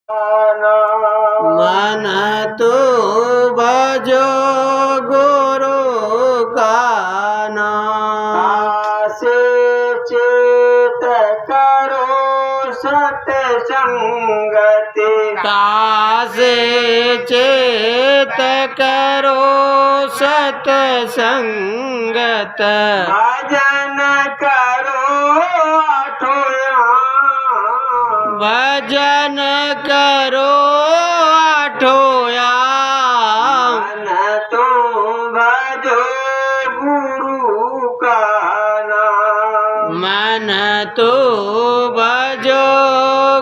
मन तो भजो गुरु का से चेत करो सत्संगति कासे चेत करो सत्संगत भजन करो भजन करो आठोया मन तो भजो गुरु का मन तो भजो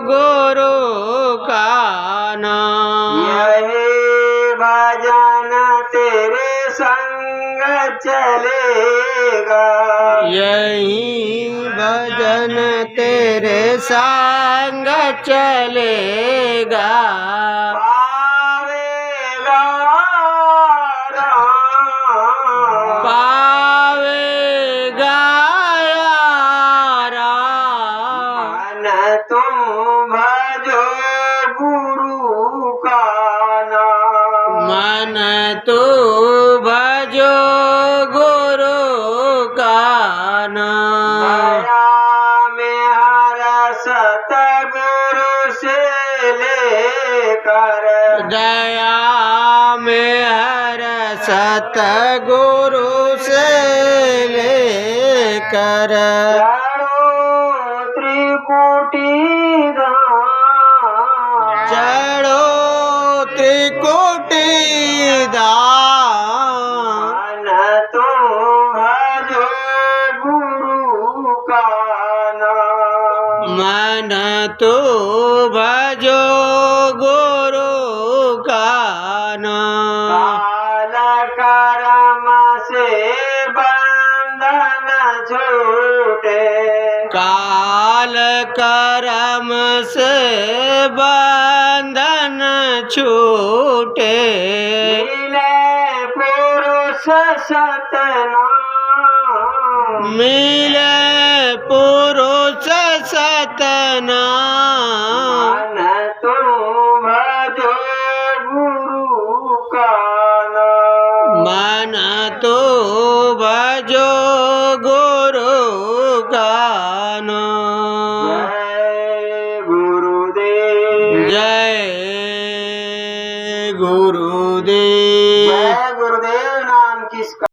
गुरु का यही भजन तेरे संग चलेगा यही भजन तेरे संग चलेगा पावेगा पावेगा यारा मन तुम भजो गुरु का मन तो भजो गुरु का दया में हर सतगुरु से लेकर दया में हर सतगुरु से लेकर त्रिकुटी चढ़ो त्रिकुटी मन तो भजो गुरु का मन तो भजो गुरु का काल कर्म से बंधन छूटे काल कर्म से बंधन छूटे मिले पुरुष सतनाम। मिले पुरुष सतना